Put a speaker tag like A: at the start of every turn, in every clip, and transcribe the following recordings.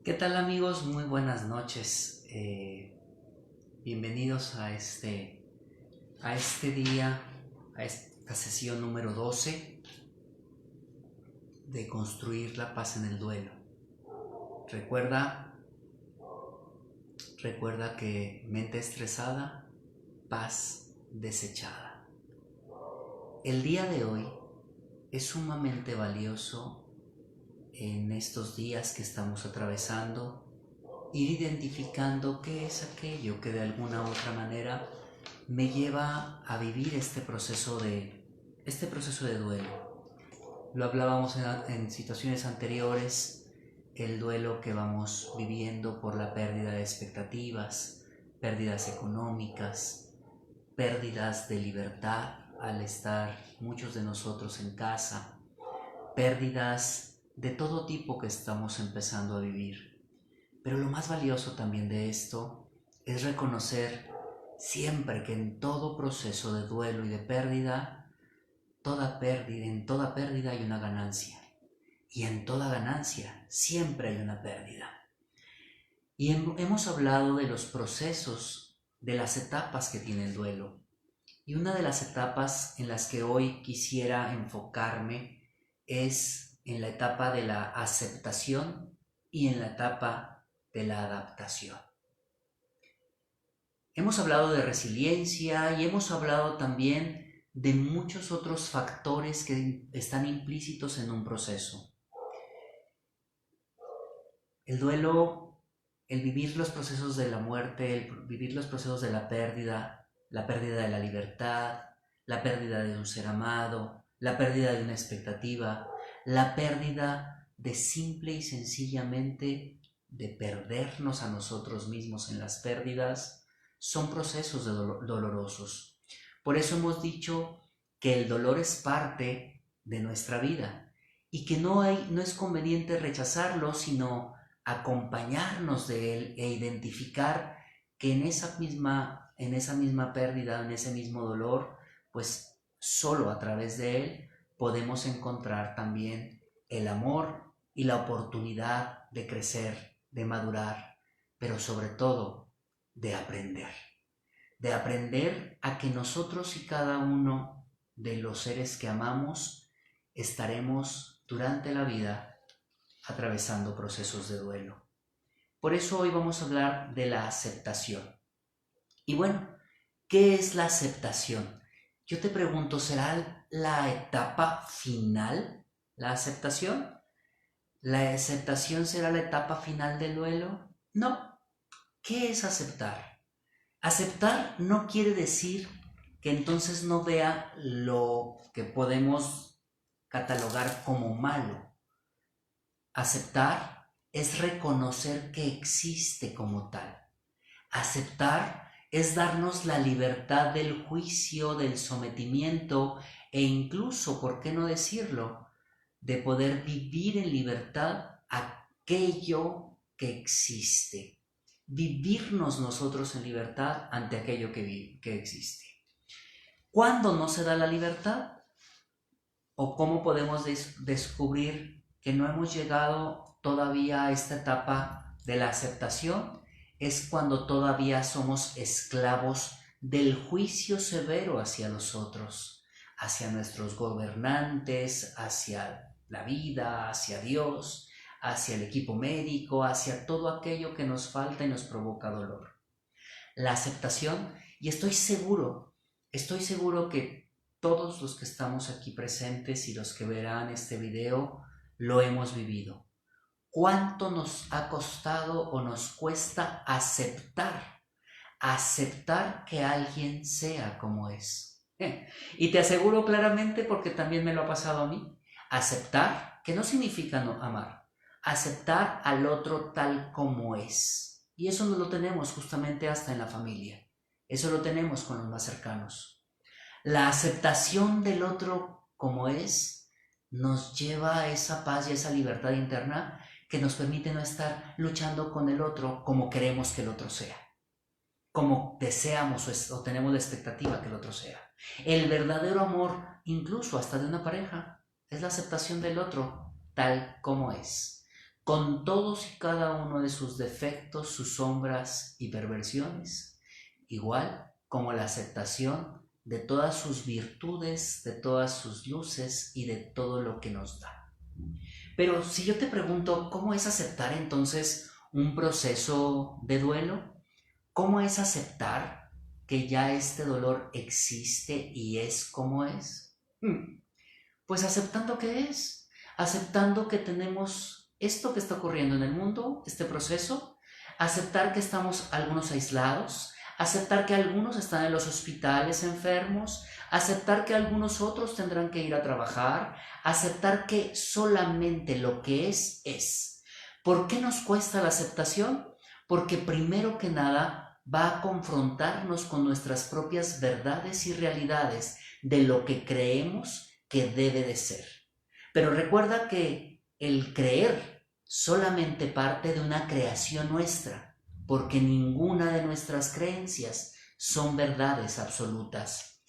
A: ¿Qué tal amigos? Muy buenas noches. Bienvenidos a este día, a esta sesión número 12 de construir la paz en el duelo. Recuerda que mente estresada, paz desechada. El día de hoy es sumamente valioso en estos días que estamos atravesando, ir identificando qué es aquello que de alguna u otra manera me lleva a vivir este proceso de duelo. Lo hablábamos en situaciones anteriores, el duelo que vamos viviendo por la pérdida de expectativas, pérdidas económicas, pérdidas de libertad al estar muchos de nosotros en casa, pérdidas de todo tipo que estamos empezando a vivir. Pero lo más valioso también de esto es reconocer siempre que en todo proceso de duelo y de pérdida, en toda pérdida hay una ganancia. Y en toda ganancia siempre hay una pérdida. Y hemos hablado de los procesos, de las etapas que tiene el duelo. Y una de las etapas en las que hoy quisiera enfocarme es en la etapa de la aceptación y en la etapa de la adaptación. Hemos hablado de resiliencia y hemos hablado también de muchos otros factores que están implícitos en un proceso. El duelo, el vivir los procesos de la muerte, el vivir los procesos de la pérdida de la libertad, la pérdida de un ser amado, la pérdida de una expectativa, la pérdida de simple y sencillamente de perdernos a nosotros mismos en las pérdidas, son procesos dolorosos. Por eso hemos dicho que el dolor es parte de nuestra vida y que no es conveniente rechazarlo, sino acompañarnos de él e identificar que en esa misma pérdida, en ese mismo dolor, pues solo a través de él podemos encontrar también el amor y la oportunidad de crecer, de madurar, pero sobre todo de aprender a que nosotros y cada uno de los seres que amamos estaremos durante la vida atravesando procesos de duelo. Por eso hoy vamos a hablar de la aceptación. Y bueno, ¿qué es la aceptación? Yo te pregunto, ¿será la etapa final la aceptación? ¿La aceptación será la etapa final del duelo? No. ¿Qué es aceptar? Aceptar no quiere decir que entonces no vea lo que podemos catalogar como malo. Aceptar es reconocer que existe como tal. Aceptar es darnos la libertad del juicio, del sometimiento e incluso, ¿por qué no decirlo?, de poder vivir en libertad aquello que existe. Vivirnos nosotros en libertad ante aquello que existe. ¿Cuándo no se da la libertad? ¿O cómo podemos descubrir que no hemos llegado todavía a esta etapa de la aceptación? Es cuando todavía somos esclavos del juicio severo hacia los otros, hacia nuestros gobernantes, hacia la vida, hacia Dios, hacia el equipo médico, hacia todo aquello que nos falta y nos provoca dolor. La aceptación, y estoy seguro que todos los que estamos aquí presentes y los que verán este video lo hemos vivido. ¿Cuánto nos ha costado o nos cuesta aceptar que alguien sea como es? Y te aseguro claramente, porque también me lo ha pasado a mí, aceptar, que no significa no amar, aceptar al otro tal como es. Y eso no lo tenemos justamente hasta en la familia. Eso lo tenemos con los más cercanos. La aceptación del otro como es nos lleva a esa paz y a esa libertad interna que nos permite no estar luchando con el otro como queremos que el otro sea, como deseamos o tenemos la expectativa que el otro sea. El verdadero amor, incluso hasta de una pareja, es la aceptación del otro tal como es. con todos y cada uno de sus defectos, sus sombras y perversiones, igual como la aceptación de todas sus virtudes, de todas sus luces y de todo lo que nos da. Pero si yo te pregunto, ¿cómo es aceptar entonces un proceso de duelo? ¿Cómo es aceptar que ya este dolor existe y es como es? Pues aceptando que es, aceptando que tenemos esto que está ocurriendo en el mundo, este proceso, aceptar que estamos algunos aislados, aceptar que algunos están en los hospitales enfermos, aceptar que algunos otros tendrán que ir a trabajar, aceptar que solamente lo que es. ¿Por qué nos cuesta la aceptación? Porque primero que nada va a confrontarnos con nuestras propias verdades y realidades de lo que creemos que debe de ser. Pero recuerda que el creer solamente parte de una creación nuestra, porque ninguna de nuestras creencias son verdades absolutas.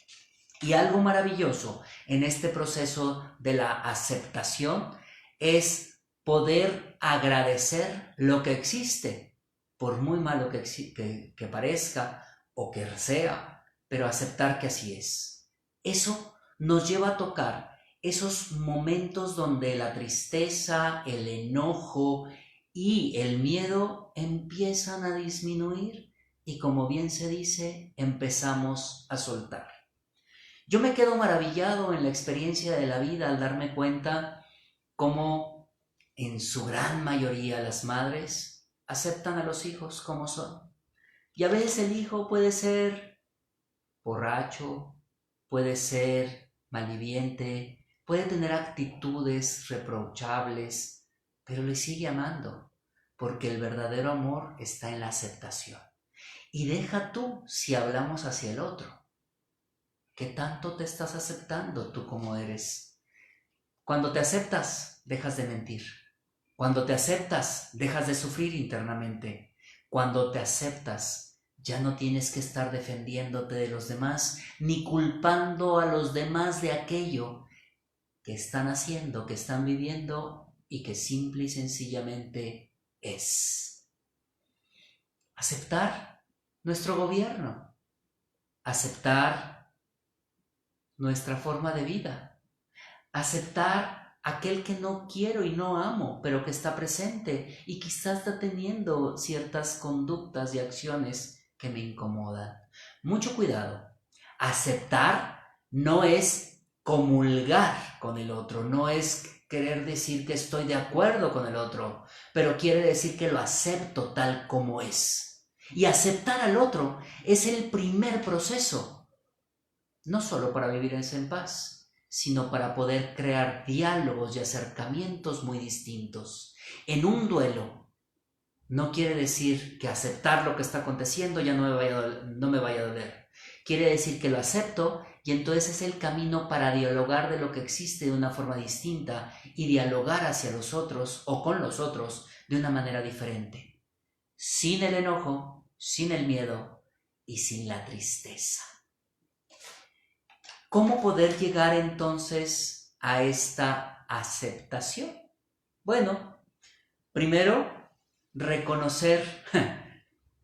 A: Y algo maravilloso en este proceso de la aceptación es poder agradecer lo que existe, por muy malo que parezca o que sea, pero aceptar que así es. Eso nos lleva a tocar esos momentos donde la tristeza, el enojo y el miedo empiezan a disminuir y, como bien se dice, empezamos a soltar. Yo me quedo maravillado en la experiencia de la vida al darme cuenta cómo en su gran mayoría las madres aceptan a los hijos como son. Y a veces el hijo puede ser borracho, puede ser malviviente, puede tener actitudes reprochables, pero le sigue amando, porque el verdadero amor está en la aceptación. Y deja tú si hablamos hacia el otro. ¿Qué tanto te estás aceptando tú como eres? Cuando te aceptas, dejas de mentir. Cuando te aceptas, dejas de sufrir internamente. Cuando te aceptas, ya no tienes que estar defendiéndote de los demás, ni culpando a los demás de aquello que están haciendo, que están viviendo y que simple y sencillamente es. Aceptar nuestro gobierno, aceptar nuestra forma de vida, aceptar aquel que no quiero y no amo, pero que está presente y quizás está teniendo ciertas conductas y acciones que me incomodan. Mucho cuidado. Aceptar no es comulgar con el otro, no es querer decir que estoy de acuerdo con el otro, pero quiere decir que lo acepto tal como es. Y aceptar al otro es el primer proceso, no solo para vivir en paz, sino para poder crear diálogos y acercamientos muy distintos. En un duelo no quiere decir que aceptar lo que está aconteciendo ya no me vaya a doler. Quiere decir que lo acepto y entonces es el camino para dialogar de lo que existe de una forma distinta y dialogar hacia los otros o con los otros de una manera diferente. Sin el enojo, sin el miedo y sin la tristeza. ¿Cómo poder llegar entonces a esta aceptación? Bueno, primero, reconocer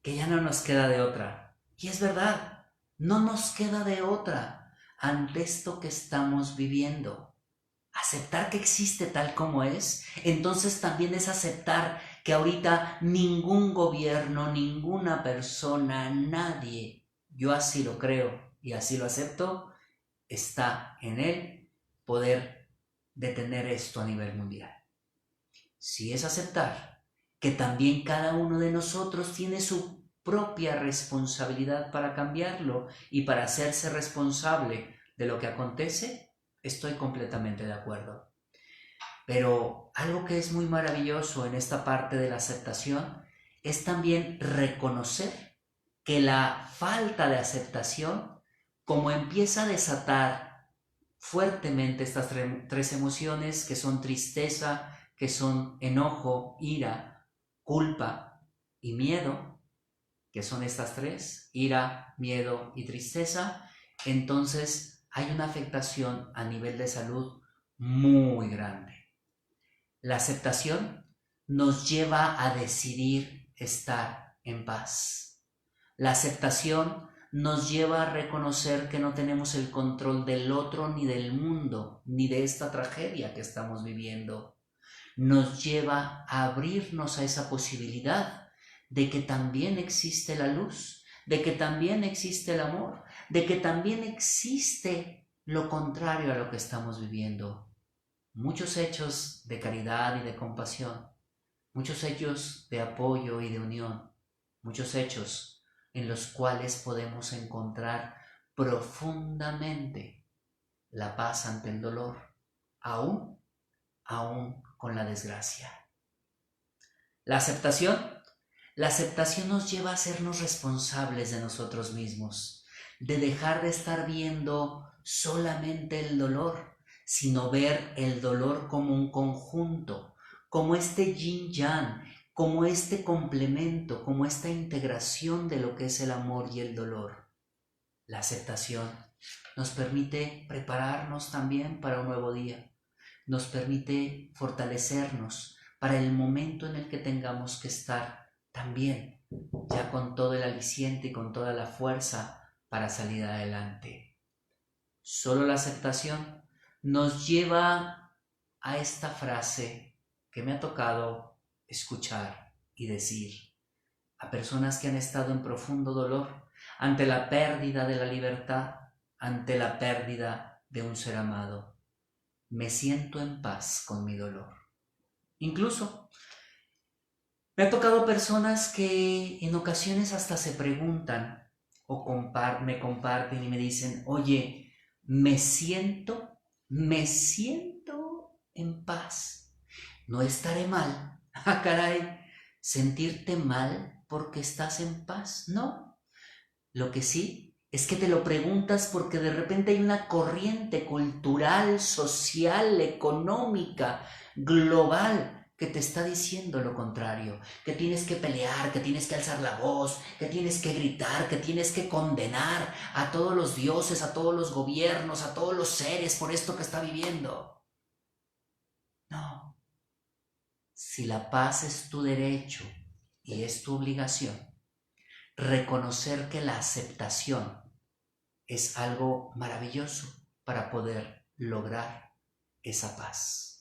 A: que ya no nos queda de otra. Y es verdad, no nos queda de otra ante esto que estamos viviendo. Aceptar que existe tal como es, entonces también es aceptar que ahorita ningún gobierno, ninguna persona, nadie, yo así lo creo y así lo acepto, está en él poder detener esto a nivel mundial. Si es aceptar que también cada uno de nosotros tiene su propia responsabilidad para cambiarlo y para hacerse responsable de lo que acontece, estoy completamente de acuerdo. Pero algo que es muy maravilloso en esta parte de la aceptación es también reconocer que la falta de aceptación, como empieza a desatar fuertemente estas tres emociones que son tristeza, que son enojo, ira, culpa y miedo, que son estas tres, ira, miedo y tristeza, entonces hay una afectación a nivel de salud muy grande. La aceptación nos lleva a decidir estar en paz. La aceptación nos lleva a reconocer que no tenemos el control del otro, ni del mundo, ni de esta tragedia que estamos viviendo. Nos lleva a abrirnos a esa posibilidad de que también existe la luz, de que también existe el amor, de que también existe lo contrario a lo que estamos viviendo. Muchos hechos de caridad y de compasión, muchos hechos de apoyo y de unión, muchos hechos en los cuales podemos encontrar profundamente la paz ante el dolor, aún con la desgracia. La aceptación nos lleva a hacernos responsables de nosotros mismos, de dejar de estar viendo solamente el dolor, sino ver el dolor como un conjunto, como este yin-yang, como este complemento, como esta integración de lo que es el amor y el dolor. La aceptación nos permite prepararnos también para un nuevo día, nos permite fortalecernos para el momento en el que tengamos que estar también ya con todo el aliciente y con toda la fuerza para salir adelante. Solo la aceptación nos lleva a esta frase que me ha tocado escuchar y decir a personas que han estado en profundo dolor ante la pérdida de la libertad, ante la pérdida de un ser amado. Me siento en paz con mi dolor. Incluso me ha tocado personas que en ocasiones hasta se preguntan o me comparten y me dicen, oye, me siento en paz. No estaré mal. Ah, caray, sentirte mal porque estás en paz. No, lo que sí es que te lo preguntas porque de repente hay una corriente cultural, social, económica, global, que te está diciendo lo contrario, que tienes que pelear, que tienes que alzar la voz, que tienes que gritar, que tienes que condenar a todos los dioses, a todos los gobiernos, a todos los seres por esto que está viviendo. No, si la paz es tu derecho y es tu obligación, reconocer que la aceptación es algo maravilloso para poder lograr esa paz.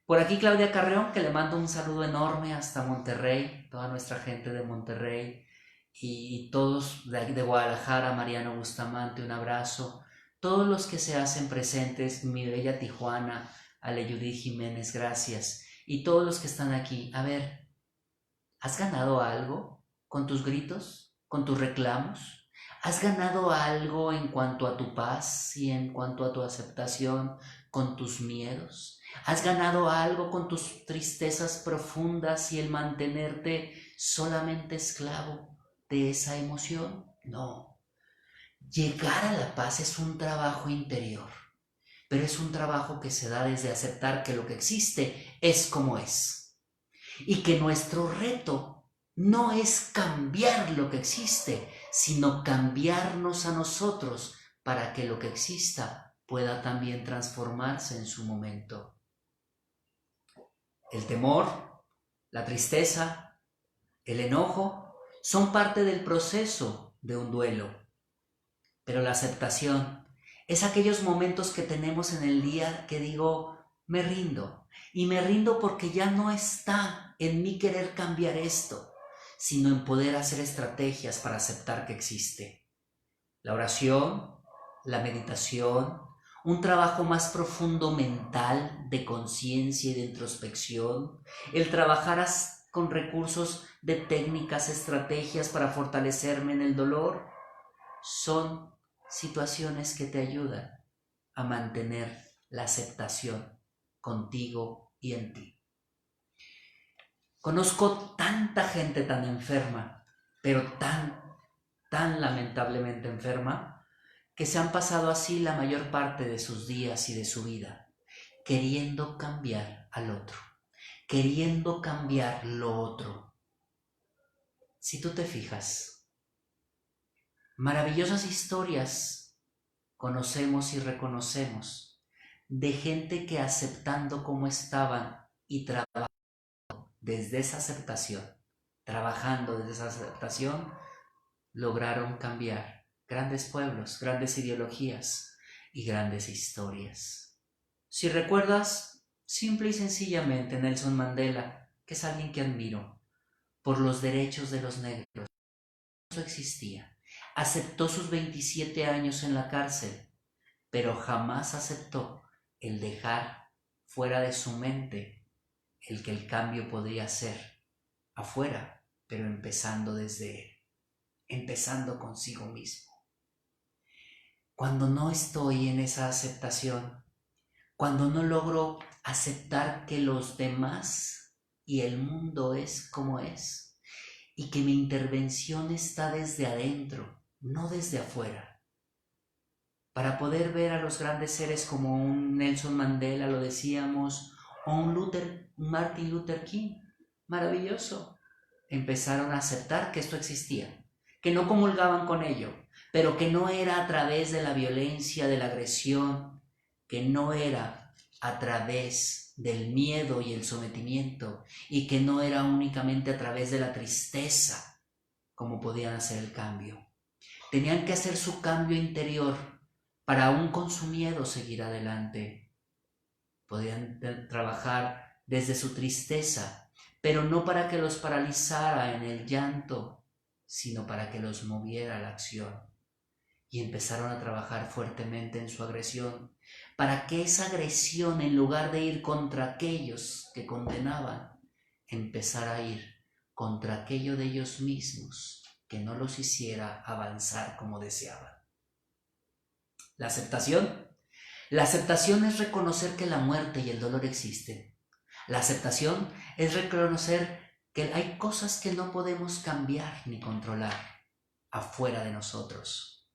A: Por aquí Claudia Carreón, que le mando un saludo enorme hasta Monterrey, toda nuestra gente de Monterrey y todos de Guadalajara, Mariano Bustamante, un abrazo. Todos los que se hacen presentes, mi bella Tijuana, Aleyudí Jiménez, gracias. Y todos los que están aquí, a ver, ¿has ganado algo con tus gritos, con tus reclamos? ¿Has ganado algo en cuanto a tu paz y en cuanto a tu aceptación con tus miedos? ¿Has ganado algo con tus tristezas profundas y el mantenerte solamente esclavo de esa emoción? No. Llegar a la paz es un trabajo interior, pero es un trabajo que se da desde aceptar que lo que existe es como es y que nuestro reto no es cambiar lo que existe, sino cambiarnos a nosotros para que lo que exista pueda también transformarse en su momento. El temor, la tristeza, el enojo son parte del proceso de un duelo, pero la aceptación es aquellos momentos que tenemos en el día que digo, me rindo, y me rindo porque ya no está en mí querer cambiar esto, sino en poder hacer estrategias para aceptar que existe. La oración, la meditación, un trabajo más profundo mental de conciencia y de introspección, el trabajar con recursos de técnicas, estrategias para fortalecerme en el dolor, son situaciones que te ayudan a mantener la aceptación contigo y en ti. Conozco tanta gente tan enferma, pero tan lamentablemente enferma, que se han pasado así la mayor parte de sus días y de su vida, queriendo cambiar al otro, queriendo cambiar lo otro. Si tú te fijas, maravillosas historias conocemos y reconocemos de gente que aceptando como estaban y trabajando desde esa aceptación, trabajando desde esa aceptación, lograron cambiar grandes pueblos, grandes ideologías y grandes historias. Si recuerdas, simple y sencillamente Nelson Mandela, que es alguien que admiro, por los derechos de los negros, eso existía. Aceptó sus 27 años en la cárcel, pero jamás aceptó el dejar fuera de su mente el que el cambio podría ser afuera, pero empezando desde él, empezando consigo mismo. Cuando no estoy en esa aceptación, cuando no logro aceptar que los demás y el mundo es como es, y que mi intervención está desde adentro, no desde afuera, para poder ver a los grandes seres como un Nelson Mandela, lo decíamos, o un Martin Luther King, maravilloso, empezaron a aceptar que esto existía, que no comulgaban con ello, pero que no era a través de la violencia, de la agresión, que no era a través del miedo y el sometimiento, y que no era únicamente a través de la tristeza como podían hacer el cambio. Tenían que hacer su cambio interior para aún con su miedo seguir adelante. Podían trabajar desde su tristeza, pero no para que los paralizara en el llanto, sino para que los moviera a la acción. Y empezaron a trabajar fuertemente en su agresión, para que esa agresión, en lugar de ir contra aquellos que condenaban, empezara a ir contra aquello de ellos mismos que no los hiciera avanzar como deseaban. La aceptación. La aceptación es reconocer que la muerte y el dolor existen. La aceptación es reconocer que hay cosas que no podemos cambiar ni controlar afuera de nosotros.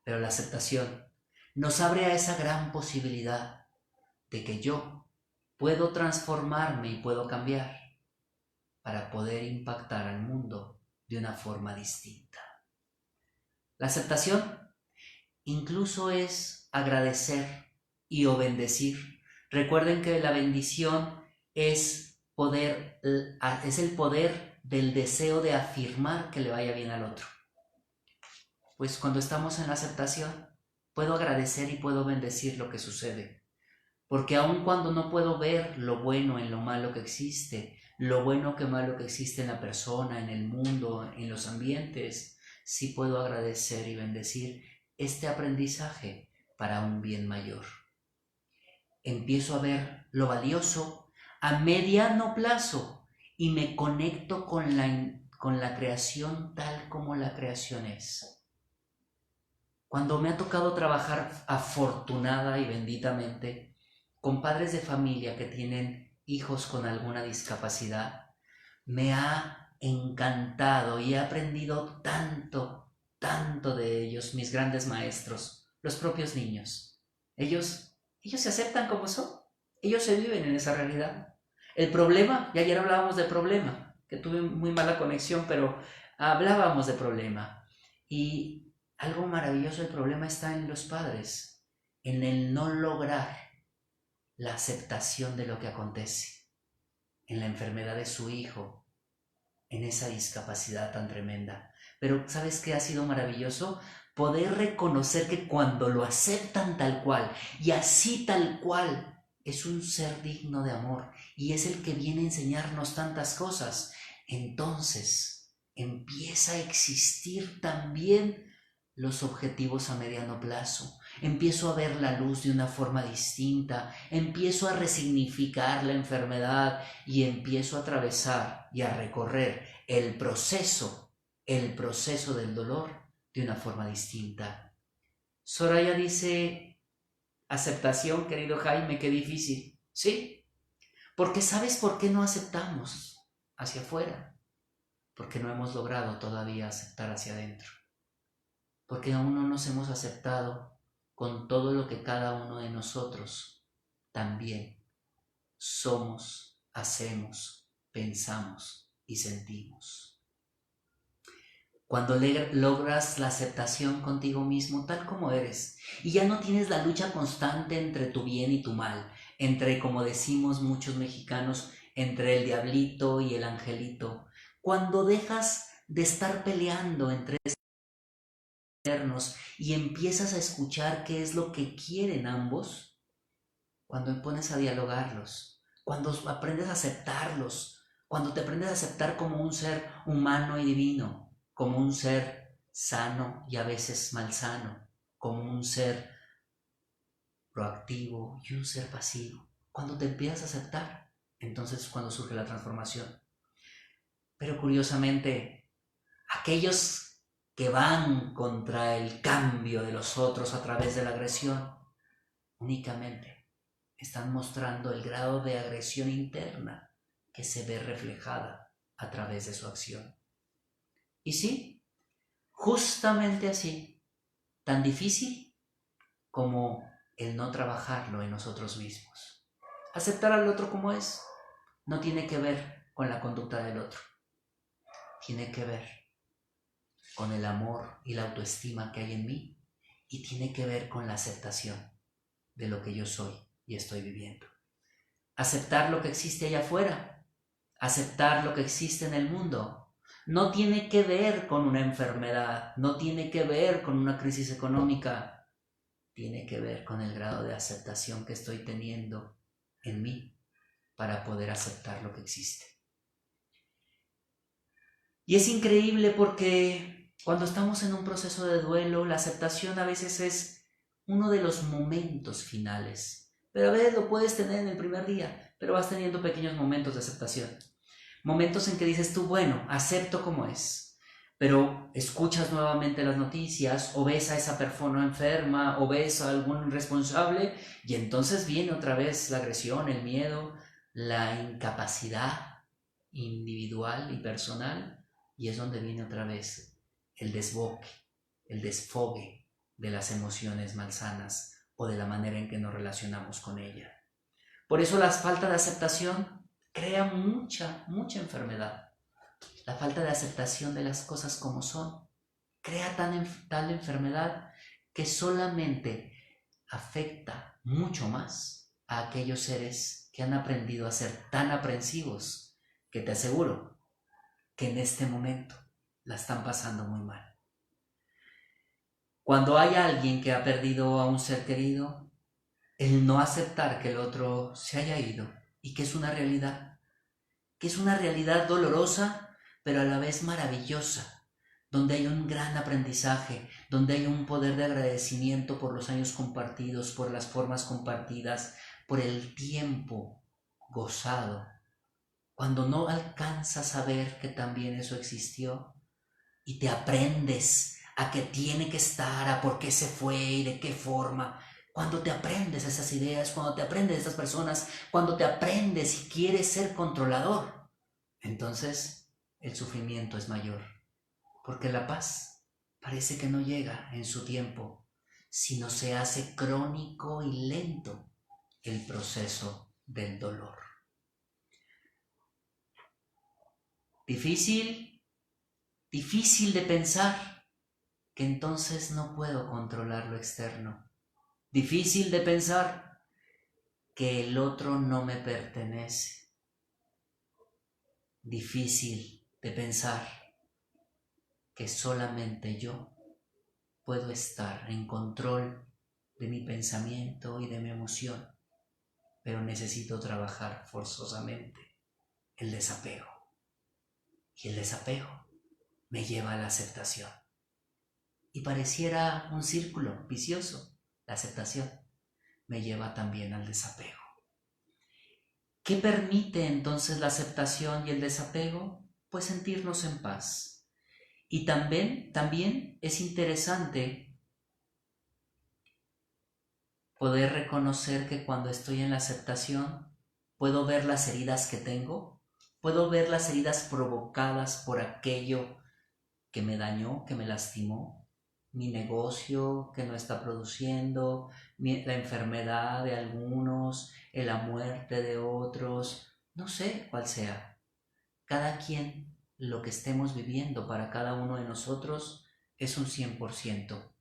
A: Pero la aceptación nos abre a esa gran posibilidad de que yo puedo transformarme y puedo cambiar para poder impactar al mundo de una forma distinta. La aceptación incluso es agradecer y o bendecir. Recuerden que la bendición es el poder del deseo de afirmar que le vaya bien al otro. Pues cuando estamos en la aceptación, puedo agradecer y puedo bendecir lo que sucede. Porque aun cuando no puedo ver lo bueno en lo malo que existe, lo bueno que malo que existe en la persona, en el mundo, en los ambientes, sí puedo agradecer y bendecir este aprendizaje para un bien mayor. Empiezo a ver lo valioso a mediano plazo y me conecto con la creación tal como la creación es. Cuando me ha tocado trabajar afortunada y benditamente con padres de familia que tienen hijos con alguna discapacidad, me ha encantado y he aprendido tanto de ellos, mis grandes maestros, los propios niños. Ellos se aceptan como son, ellos se viven en esa realidad. El problema, y ayer hablábamos de problema, que tuve muy mala conexión, pero hablábamos de problema. Y algo maravilloso del problema está en los padres, en el no lograr la aceptación de lo que acontece, en la enfermedad de su hijo, en esa discapacidad tan tremenda. Pero ¿sabes qué ha sido maravilloso? Poder reconocer que cuando lo aceptan tal cual, y así tal cual, es un ser digno de amor, y es el que viene a enseñarnos tantas cosas, entonces empieza a existir también los objetivos a mediano plazo. Empiezo a ver la luz de una forma distinta, empiezo a resignificar la enfermedad y empiezo a atravesar y a recorrer el proceso del dolor de una forma distinta. Soraya dice, aceptación, querido Jaime, qué difícil. Sí, porque ¿sabes por qué no aceptamos hacia afuera? Porque no hemos logrado todavía aceptar hacia adentro. Porque aún no nos hemos aceptado con todo lo que cada uno de nosotros también somos, hacemos, pensamos y sentimos. Cuando logras la aceptación contigo mismo tal como eres y ya no tienes la lucha constante entre tu bien y tu mal, entre, como decimos muchos mexicanos, entre el diablito y el angelito, cuando dejas de estar peleando entre eternos y empiezas a escuchar qué es lo que quieren ambos, cuando pones a dialogarlos, cuando aprendes a aceptarlos, cuando te aprendes a aceptar como un ser humano y divino, como un ser sano y a veces malsano, como un ser proactivo y un ser pasivo. Cuando te empiezas a aceptar, entonces es cuando surge la transformación. Pero curiosamente, aquellos que van contra el cambio de los otros a través de la agresión, únicamente están mostrando el grado de agresión interna que se ve reflejada a través de su acción. Y sí, justamente así, tan difícil como el no trabajarlo en nosotros mismos. Aceptar al otro como es no tiene que ver con la conducta del otro, tiene que ver con el amor y la autoestima que hay en mí y tiene que ver con la aceptación de lo que yo soy y estoy viviendo. Aceptar lo que existe allá afuera, aceptar lo que existe en el mundo, no tiene que ver con una enfermedad, no tiene que ver con una crisis económica, tiene que ver con el grado de aceptación que estoy teniendo en mí para poder aceptar lo que existe. Y es increíble porque cuando estamos en un proceso de duelo, la aceptación a veces es uno de los momentos finales. Pero a veces lo puedes tener en el primer día, pero vas teniendo pequeños momentos de aceptación. Momentos en que dices tú, bueno, acepto como es. Pero escuchas nuevamente las noticias o ves a esa persona enferma o ves a algún responsable y entonces viene otra vez la agresión, el miedo, la incapacidad individual y personal. Y es donde viene otra vez el desboque, el desfogue de las emociones malsanas o de la manera en que nos relacionamos con ella. Por eso la falta de aceptación crea mucha enfermedad. La falta de aceptación de las cosas como son crea tal enfermedad que solamente afecta mucho más a aquellos seres que han aprendido a ser tan aprensivos que te aseguro que en este momento la están pasando muy mal. Cuando hay alguien que ha perdido a un ser querido, el no aceptar que el otro se haya ido y que es una realidad dolorosa, pero a la vez maravillosa, donde hay un gran aprendizaje, donde hay un poder de agradecimiento por los años compartidos, por las formas compartidas, por el tiempo gozado. Cuando no alcanzas a ver que también eso existió y te aprendes a que tiene que estar, a por qué se fue y de qué forma. Cuando te aprendes esas ideas, cuando te aprendes estas personas, cuando te aprendes y quieres ser controlador, entonces el sufrimiento es mayor. Porque la paz parece que no llega en su tiempo, sino se hace crónico y lento el proceso del dolor. Difícil de pensar que entonces no puedo controlar lo externo. Difícil de pensar que el otro no me pertenece. Difícil de pensar que solamente yo puedo estar en control de mi pensamiento y de mi emoción, pero necesito trabajar forzosamente el desapego. Y el desapego me lleva a la aceptación. Y pareciera un círculo vicioso. La aceptación me lleva también al desapego. ¿Qué permite entonces la aceptación y el desapego? Pues sentirnos en paz. Y también es interesante poder reconocer que cuando estoy en la aceptación puedo ver las heridas que tengo, puedo ver las heridas provocadas por aquello que me dañó, que me lastimó, mi negocio que no está produciendo, la enfermedad de algunos, la muerte de otros, no sé cuál sea. Cada quien, lo que estemos viviendo para cada uno de nosotros es un 100%.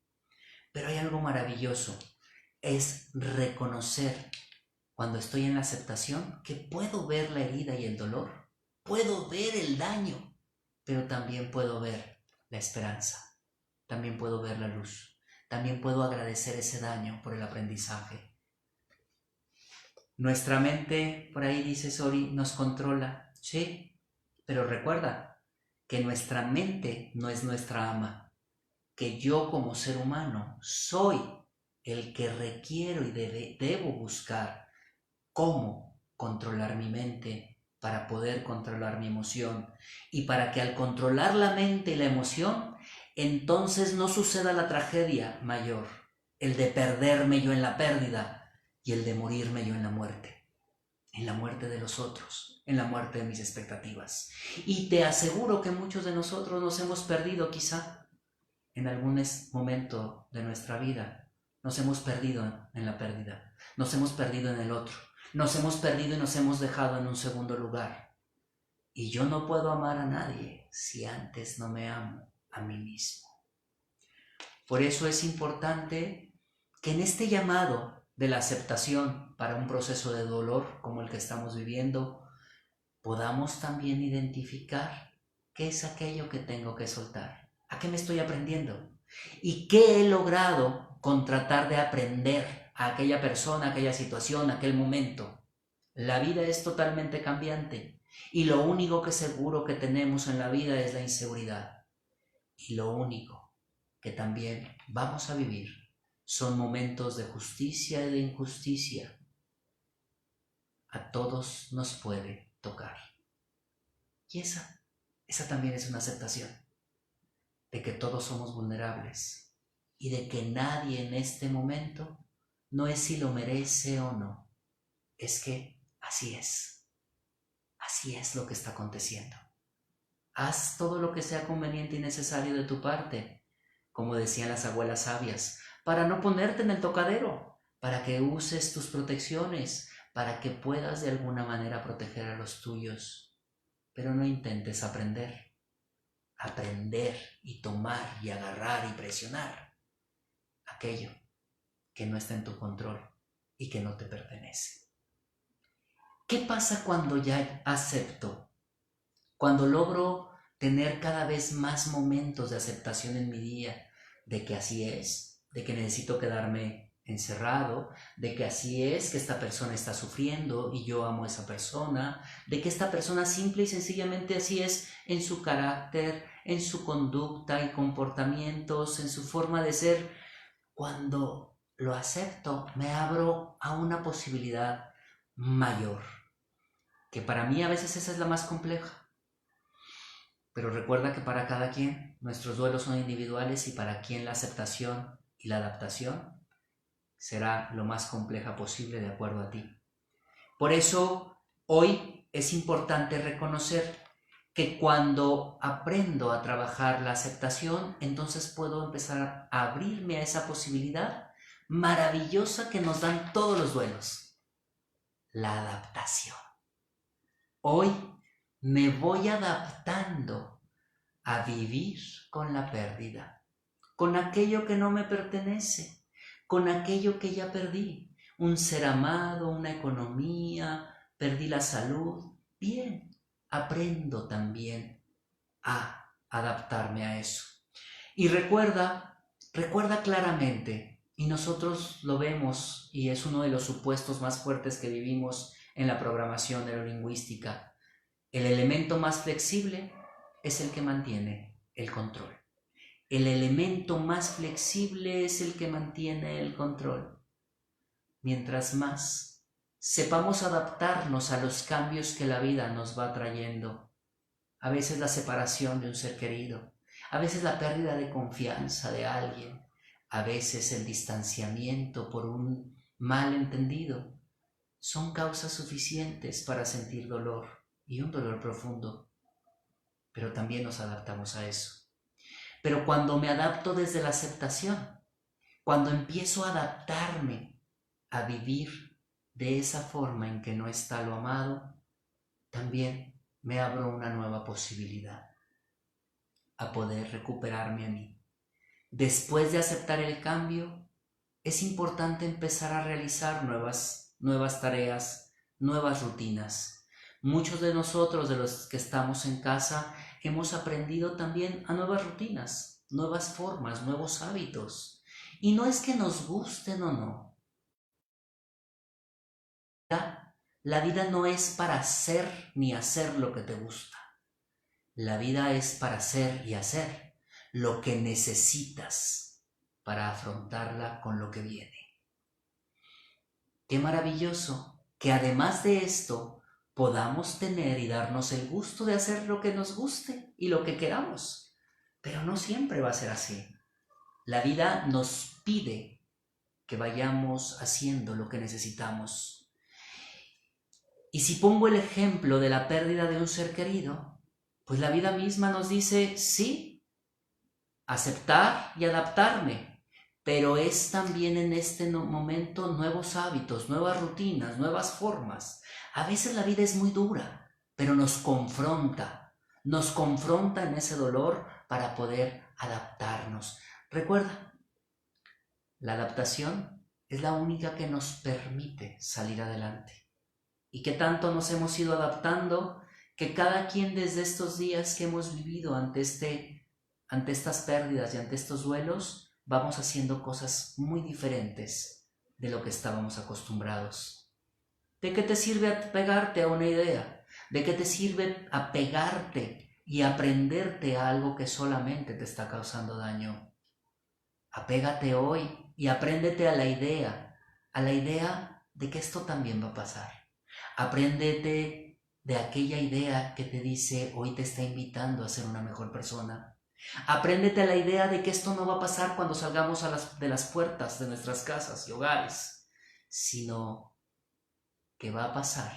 A: Pero hay algo maravilloso, es reconocer cuando estoy en la aceptación, que puedo ver la herida y el dolor, puedo ver el daño, pero también puedo ver la esperanza, también puedo ver la luz, también puedo agradecer ese daño por el aprendizaje. Nuestra mente, por ahí dice Sori, nos controla, sí, pero recuerda que nuestra mente no es nuestra ama, que yo como ser humano soy el que requiero y debo buscar cómo controlar mi mente para poder controlar mi emoción y para que al controlar la mente y la emoción, entonces no suceda la tragedia mayor, el de perderme yo en la pérdida y el de morirme yo en la muerte de los otros, en la muerte de mis expectativas. Y te aseguro que muchos de nosotros nos hemos perdido quizá en algún momento de nuestra vida, nos hemos perdido en la pérdida, nos hemos perdido en el otro, nos hemos perdido y nos hemos dejado en un segundo lugar. Y yo no puedo amar a nadie si antes no me amo a mí mismo. Por eso es importante que en este llamado de la aceptación para un proceso de dolor como el que estamos viviendo, podamos también identificar qué es aquello que tengo que soltar, a qué me estoy aprendiendo y qué he logrado con tratar de aprender a aquella persona, aquella situación, aquel momento. La vida es totalmente cambiante y lo único que seguro que tenemos en la vida es la inseguridad. Y lo único que también vamos a vivir son momentos de justicia y de injusticia. A todos nos puede tocar. Y esa también es una aceptación de que todos somos vulnerables y de que nadie en este momento no es si lo merece o no, es que así es lo que está aconteciendo. Haz todo lo que sea conveniente y necesario de tu parte, como decían las abuelas sabias, para no ponerte en el tocadero, para que uses tus protecciones, para que puedas de alguna manera proteger a los tuyos. Pero no intentes aprender y tomar y agarrar y presionar aquello que no está en tu control y que no te pertenece. ¿Qué pasa cuando ya acepto? Cuando logro tener cada vez más momentos de aceptación en mi día, de que así es, de que necesito quedarme encerrado, de que así es, que esta persona está sufriendo y yo amo a esa persona, de que esta persona simple y sencillamente así es en su carácter, en su conducta y comportamientos, en su forma de ser. Cuando lo acepto, me abro a una posibilidad mayor, que para mí a veces esa es la más compleja. Pero recuerda que para cada quien nuestros duelos son individuales y para quien la aceptación y la adaptación será lo más compleja posible de acuerdo a ti. Por eso hoy es importante reconocer que cuando aprendo a trabajar la aceptación, entonces puedo empezar a abrirme a esa posibilidad maravillosa que nos dan todos los duelos, la adaptación. Hoy me voy adaptando a vivir con la pérdida, con aquello que no me pertenece, con aquello que ya perdí, un ser amado, una economía, perdí la salud. Bien, aprendo también a adaptarme a eso. Y recuerda claramente, y nosotros lo vemos, y es uno de los supuestos más fuertes que vivimos en la programación neurolingüística, el elemento más flexible es el que mantiene el control. El elemento más flexible es el que mantiene el control. Mientras más sepamos adaptarnos a los cambios que la vida nos va trayendo, a veces la separación de un ser querido, a veces la pérdida de confianza de alguien, a veces el distanciamiento por un malentendido, son causas suficientes para sentir dolor y un dolor profundo, pero también nos adaptamos a eso. Pero cuando me adapto desde la aceptación, cuando empiezo a adaptarme a vivir de esa forma en que no está lo amado, también me abro una nueva posibilidad a poder recuperarme a mí. Después de aceptar el cambio, es importante empezar a realizar nuevas nuevas tareas, nuevas rutinas. Muchos de nosotros, de los que estamos en casa, hemos aprendido también a nuevas rutinas, nuevas formas, nuevos hábitos. Y no es que nos gusten o no. La vida no es para hacer ni hacer lo que te gusta. La vida es para hacer y hacer lo que necesitas para afrontarla con lo que viene. Qué maravilloso que además de esto podamos tener y darnos el gusto de hacer lo que nos guste y lo que queramos. Pero no siempre va a ser así. La vida nos pide que vayamos haciendo lo que necesitamos. Y si pongo el ejemplo de la pérdida de un ser querido, pues la vida misma nos dice, sí, aceptar y adaptarme, pero es también en este momento nuevos hábitos, nuevas rutinas, nuevas formas. A veces la vida es muy dura, pero nos confronta en ese dolor para poder adaptarnos. Recuerda, la adaptación es la única que nos permite salir adelante. Y que tanto nos hemos ido adaptando que cada quien desde estos días que hemos vivido ante estas pérdidas y ante estos duelos, vamos haciendo cosas muy diferentes de lo que estábamos acostumbrados. ¿De qué te sirve apegarte a una idea? ¿De qué te sirve apegarte y aprenderte a algo que solamente te está causando daño? Apégate hoy y apréndete a la idea de que esto también va a pasar. Apréndete de aquella idea que te dice hoy te está invitando a ser una mejor persona. Apréndete a la idea de que esto no va a pasar cuando salgamos de las puertas de nuestras casas y hogares, sino que va a pasar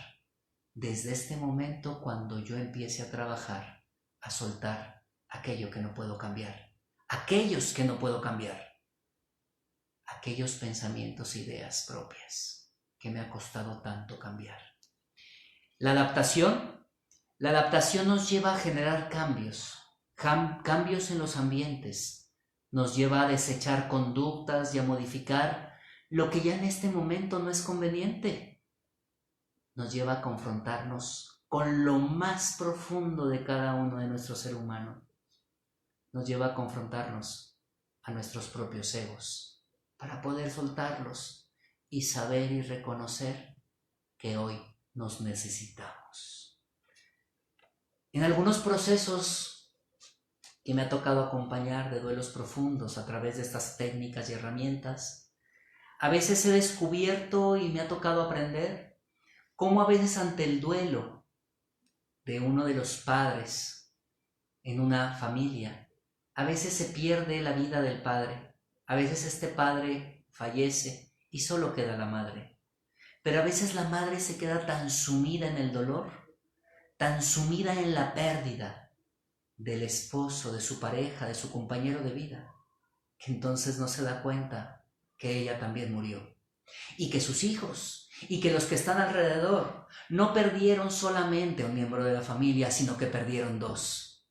A: desde este momento cuando yo empiece a trabajar, a soltar aquello que no puedo cambiar, aquellos que no puedo cambiar, aquellos pensamientos e ideas propias que me ha costado tanto cambiar. La adaptación nos lleva a generar cambios en los ambientes, nos lleva a desechar conductas y a modificar lo que ya en este momento no es conveniente. Nos lleva a confrontarnos con lo más profundo de cada uno de nuestro ser humano. Nos lleva a confrontarnos a nuestros propios egos para poder soltarlos y saber y reconocer que hoy nos necesitamos. En algunos procesos que me ha tocado acompañar de duelos profundos a través de estas técnicas y herramientas, a veces he descubierto y me ha tocado aprender cómo a veces ante el duelo de uno de los padres en una familia, a veces se pierde la vida del padre, a veces este padre fallece y solo queda la madre. Pero a veces la madre se queda tan sumida en el dolor, tan sumida en la pérdida del esposo, de su pareja, de su compañero de vida, que entonces no se da cuenta que ella también murió. Y que sus hijos, y que los que están alrededor, no perdieron solamente a un miembro de la familia, sino que perdieron dos.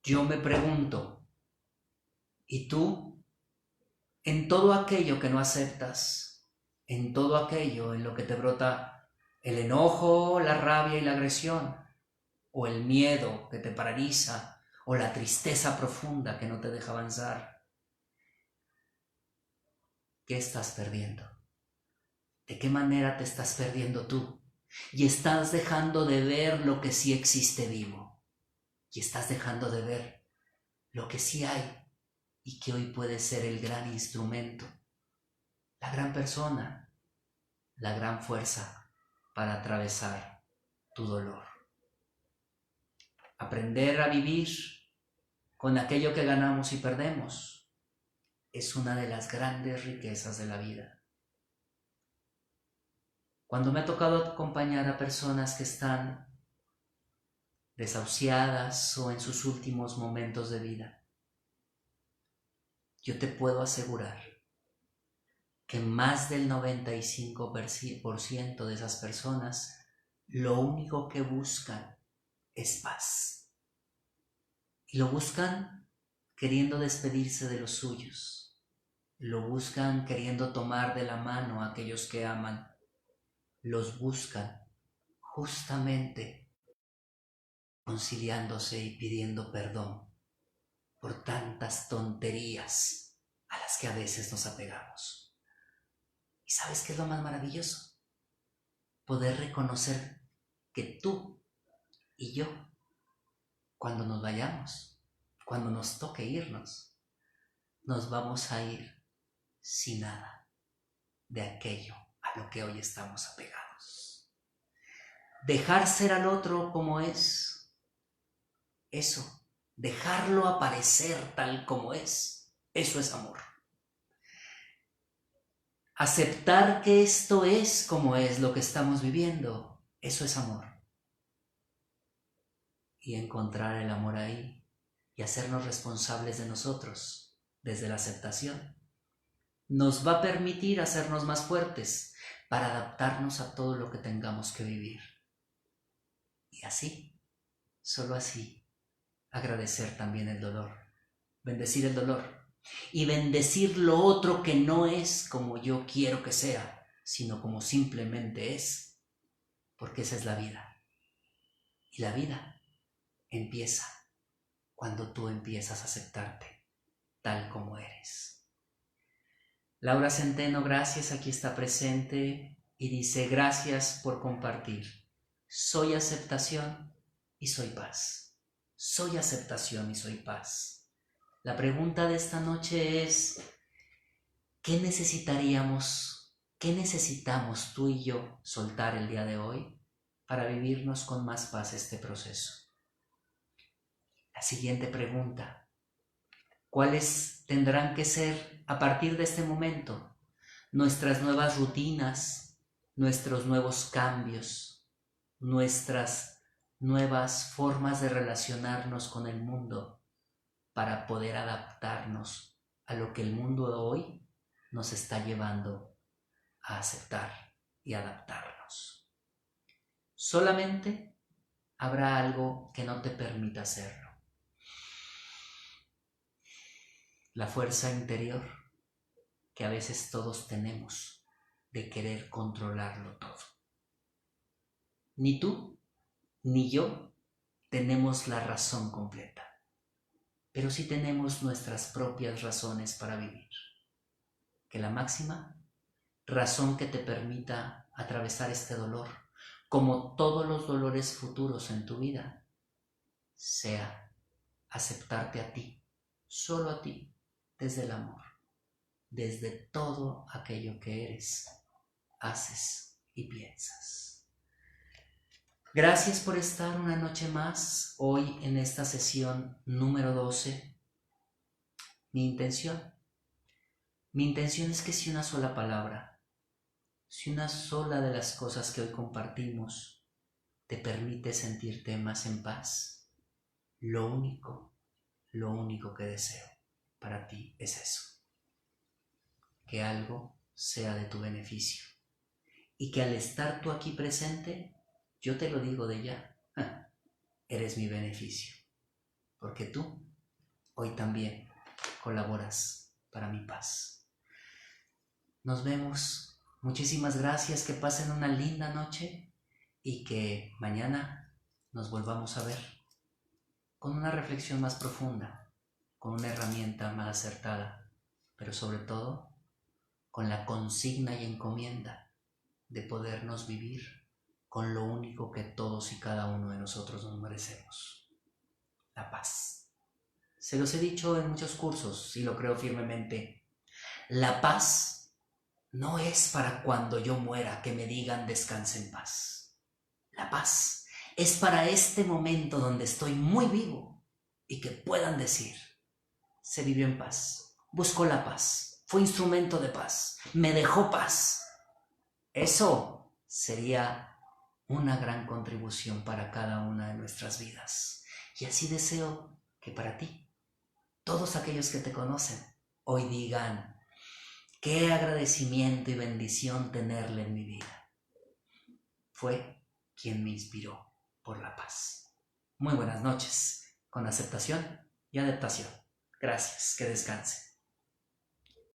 A: Yo me pregunto, ¿y tú? En todo aquello que no aceptas, en todo aquello en lo que te brota el enojo, la rabia y la agresión, o el miedo que te paraliza, o la tristeza profunda que no te deja avanzar, ¿qué estás perdiendo? ¿De qué manera te estás perdiendo tú? Y estás dejando de ver lo que sí existe vivo, y estás dejando de ver lo que sí hay y que hoy puede ser el gran instrumento, la gran persona, la gran fuerza para atravesar tu dolor. Aprender a vivir con aquello que ganamos y perdemos es una de las grandes riquezas de la vida. Cuando me ha tocado acompañar a personas que están desahuciadas o en sus últimos momentos de vida, yo te puedo asegurar que más del 95% de esas personas lo único que buscan es paz. Y lo buscan queriendo despedirse de los suyos. Lo buscan queriendo tomar de la mano a aquellos que aman. los buscan justamente conciliándose y pidiendo perdón por tantas tonterías a las que a veces nos apegamos. ¿Y sabes qué es lo más maravilloso? Poder reconocer que tú y yo, cuando nos vayamos, cuando nos toque irnos, nos vamos a ir sin nada de aquello a lo que hoy estamos apegados. Dejar ser al otro como es, eso, dejarlo aparecer tal como es, eso es amor. Aceptar que esto es como es lo que estamos viviendo, eso es amor. Y encontrar el amor ahí y hacernos responsables de nosotros desde la aceptación nos va a permitir hacernos más fuertes para adaptarnos a todo lo que tengamos que vivir. Y así, solo así, agradecer también el dolor, bendecir el dolor y bendecir lo otro que no es como yo quiero que sea, sino como simplemente es, porque esa es la vida. Y la vida empieza cuando tú empiezas a aceptarte tal como eres. Laura Centeno, gracias, aquí está presente y dice: gracias por compartir. Soy aceptación y soy paz. Soy aceptación y soy paz. La pregunta de esta noche es: ¿qué necesitamos tú y yo soltar el día de hoy para vivirnos con más paz este proceso? La siguiente pregunta: ¿cuáles tendrán que ser a partir de este momento nuestras nuevas rutinas, nuestros nuevos cambios, nuestras nuevas formas de relacionarnos con el mundo para poder adaptarnos a lo que el mundo de hoy nos está llevando a aceptar y adaptarnos? Solamente habrá algo que no te permita hacerlo: la fuerza interior que a veces todos tenemos de querer controlarlo todo. Ni tú ni yo tenemos la razón completa, pero sí tenemos nuestras propias razones para vivir. Que la máxima razón que te permita atravesar este dolor, como todos los dolores futuros en tu vida, sea aceptarte a ti, solo a ti, desde el amor, desde todo aquello que eres, haces y piensas. Gracias por estar una noche más hoy en esta sesión número 12. Mi intención es que si una sola palabra, si una sola de las cosas que hoy compartimos te permite sentirte más en paz, lo único que deseo para ti es eso: que algo sea de tu beneficio y que al estar tú aquí presente, yo te lo digo de ya, eres mi beneficio, porque tú hoy también colaboras para mi paz. Nos vemos. Muchísimas gracias, que pasen una linda noche y que mañana nos volvamos a ver con una reflexión más profunda, con una herramienta más acertada, pero sobre todo con la consigna y encomienda de podernos vivir con lo único que todos y cada uno de nosotros nos merecemos: la paz. Se los he dicho en muchos cursos y lo creo firmemente: la paz no es para cuando yo muera que me digan descanse en paz. La paz es para este momento donde estoy muy vivo y que puedan decir: se vivió en paz, buscó la paz, fue instrumento de paz, me dejó paz. Eso sería una gran contribución para cada una de nuestras vidas. Y así deseo que para ti, todos aquellos que te conocen, hoy digan: qué agradecimiento y bendición tenerle en mi vida. Fue quien me inspiró por la paz. Muy buenas noches, con aceptación y adaptación. Gracias, que descansen.